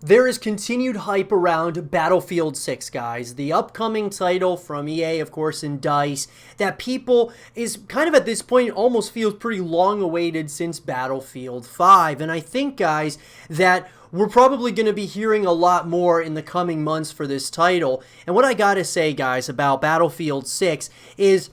There is continued hype around Battlefield 6, guys, the upcoming title from EA, of course, and DICE, that people is kind of at this point almost feels pretty long awaited since Battlefield 5. And I think, guys, that we're probably going to be hearing a lot more in the coming months for this title. And what I gotta say, guys, about Battlefield 6 is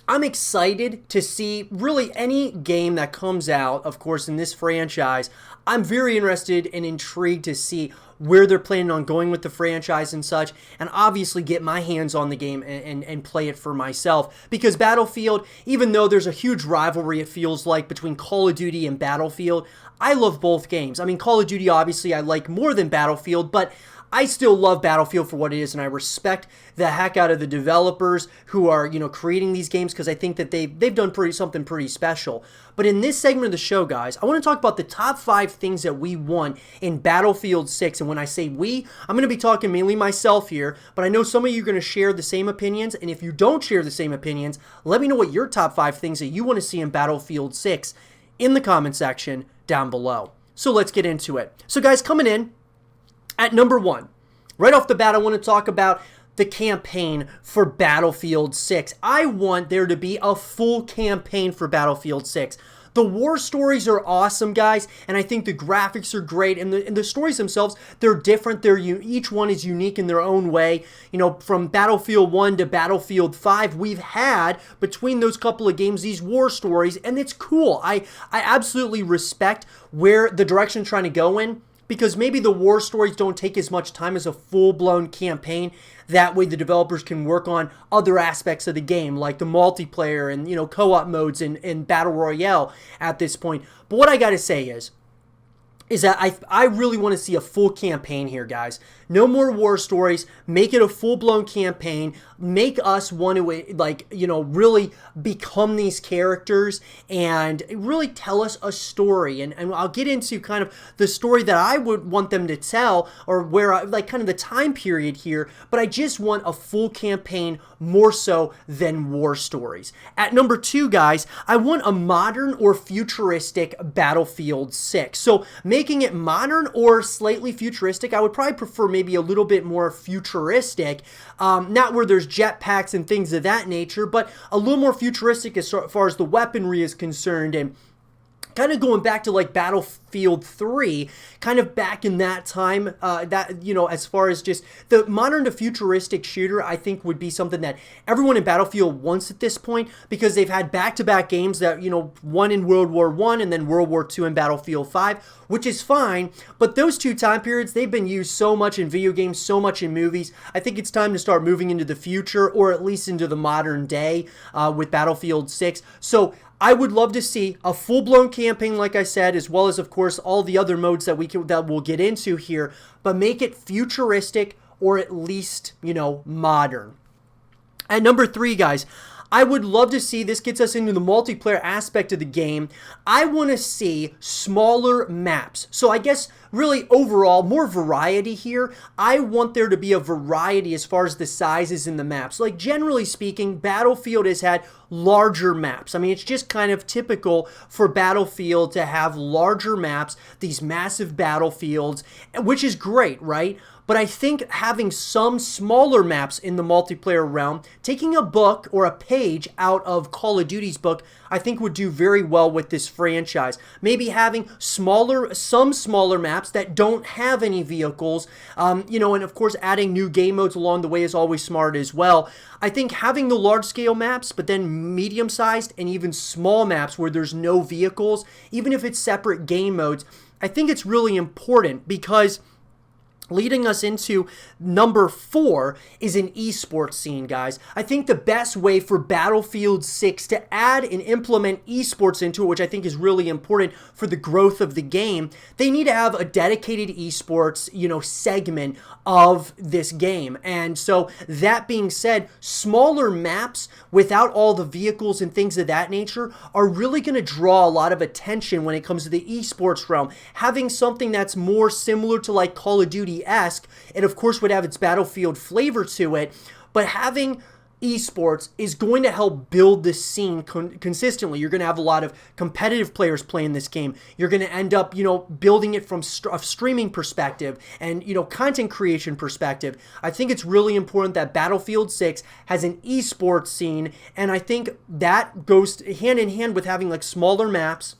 I'm excited to see really any game that comes out, of course, in this franchise. I'm very interested and intrigued to see where they're planning on going with the franchise and such, and obviously get my hands on the game and play it for myself. Because Battlefield, even though there's a huge rivalry, it feels like, between Call of Duty and Battlefield, I love both games. I mean, Call of Duty, obviously, I like more than Battlefield, but I still love Battlefield for what it is, and I respect the heck out of the developers who are, creating these games, because I think that they've done something pretty special. But in this segment of the show, guys, I want to talk about the top 5 things that we want in Battlefield 6. And when I say we, I'm going to be talking mainly myself here, but I know some of you are going to share the same opinions, and if you don't share the same opinions, let me know what your top 5 things that you want to see in Battlefield 6 in the comment section down below. So let's get into it. So guys, coming in at number 1, right off the bat, I want to talk about the campaign for Battlefield 6. I want there to be a full campaign for Battlefield 6. The war stories are awesome, guys, and I think the graphics are great, and the stories themselves, they're different. Each one is unique in their own way. From Battlefield 1 to Battlefield 5, we've had, between those couple of games, these war stories, and it's cool. I absolutely respect where the direction they're trying to go in, because maybe the war stories don't take as much time as a full-blown campaign. That way the developers can work on other aspects of the game, like the multiplayer and, co-op modes and Battle Royale at this point. But what I gotta say is that I really want to see a full campaign here, guys. No more war stories. Make it a full-blown campaign. Make us want to, really become these characters and really tell us a story. And I'll get into kind of the story that I would want them to tell, or where kind of the time period here. But I just want a full campaign more so than war stories. At number 2, guys, I want a modern or futuristic Battlefield 6. So making it modern or slightly futuristic, I would probably prefer maybe a little bit more futuristic, not where there's jetpacks and things of that nature, but a little more futuristic as far as the weaponry is concerned, and kind of going back to like Battlefield 3, kind of back in that time, as far as just the modern to futuristic shooter, I think would be something that everyone in Battlefield wants at this point, because they've had back-to-back games that, one in World War I and then World War II in Battlefield 5, which is fine, but those two time periods, they've been used so much in video games, so much in movies. I think it's time to start moving into the future, or at least into the modern day with Battlefield 6. So I would love to see a full-blown campaign, like I said, as well as, of course, all the other modes that we'll get into here, but make it futuristic, or at least, modern. At number 3, guys, I would love to see, this gets us into the multiplayer aspect of the game, I want to see smaller maps. So I guess really overall, more variety here. I want there to be a variety as far as the sizes in the maps. Like generally speaking, Battlefield has had larger maps. I mean, it's just kind of typical for Battlefield to have larger maps, these massive battlefields, which is great, right? But I think having some smaller maps in the multiplayer realm, taking a book or a page out of Call of Duty's book, I think would do very well with this franchise. Maybe having some smaller maps that don't have any vehicles, and of course adding new game modes along the way is always smart as well. I think having the large scale maps, but then medium sized and even small maps where there's no vehicles, even if it's separate game modes, I think it's really important, because leading us into number 4 is an esports scene, guys. I think the best way for Battlefield 6 to add and implement esports into it, which I think is really important for the growth of the game, they need to have a dedicated esports, segment of this game. And so that being said, smaller maps without all the vehicles and things of that nature are really going to draw a lot of attention when it comes to the esports realm. Having something that's more similar to like Call of Duty-esque, and of course would have its Battlefield flavor to it, but having esports is going to help build this scene consistently. You're going to have a lot of competitive players playing this game. You're going to end up, building it from a streaming perspective and, content creation perspective. I think it's really important that Battlefield 6 has an esports scene, and I think that goes hand in hand with having like smaller maps.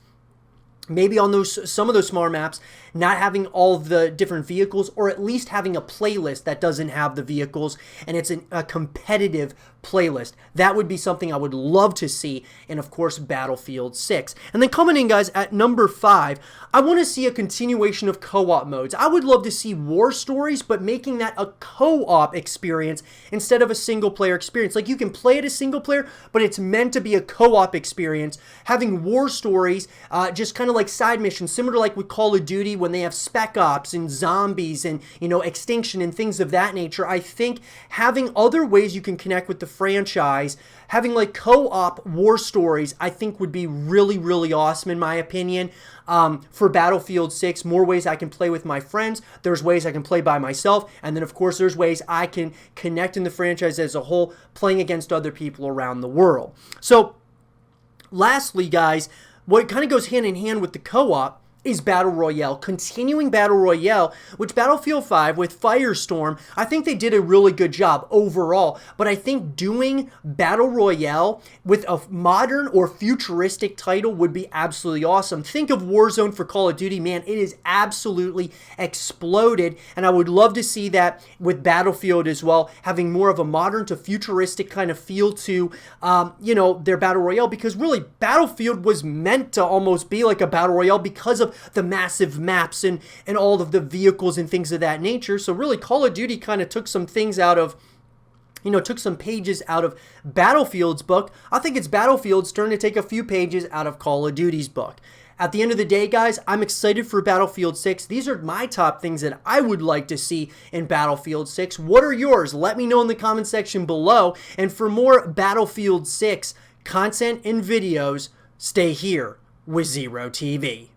Maybe on some of those smaller maps, not having all of the different vehicles, or at least having a playlist that doesn't have the vehicles, and it's a competitive playlist. That would be something I would love to see in, of course, Battlefield 6. And then coming in, guys, at number 5, I want to see a continuation of co-op modes. I would love to see War Stories, but making that a co-op experience instead of a single-player experience. Like, you can play it as single-player, but it's meant to be a co-op experience. Having War Stories, just kind of like side missions, similar to like with Call of Duty when they have Spec Ops and zombies and, Extinction and things of that nature. I think having other ways you can connect with the franchise, having like co-op War Stories, I think would be really, really awesome in my opinion. For Battlefield 6, more ways I can play with my friends. There's ways I can play by myself. And then, of course, there's ways I can connect in the franchise as a whole, playing against other people around the world. So, lastly, guys, what kind of goes hand in hand with the co-op is Battle Royale. Continuing Battle Royale, which Battlefield 5 with Firestorm, I think they did a really good job overall, but I think doing Battle Royale with a modern or futuristic title would be absolutely awesome. Think of Warzone for Call of Duty, man, it is absolutely exploded, and I would love to see that with Battlefield as well, having more of a modern to futuristic kind of feel to, their Battle Royale, because really, Battlefield was meant to almost be like a Battle Royale because of the massive maps and all of the vehicles and things of that nature. So really, Call of Duty kind of took some things out of, took some pages out of Battlefield's book. I think it's Battlefield's turn to take a few pages out of Call of Duty's book. At the end of the day, guys, I'm excited for Battlefield 6. These are my top things that I would like to see in Battlefield 6. What are yours? Let me know in the comment section below. And for more Battlefield 6 content and videos, stay here with Zero TV.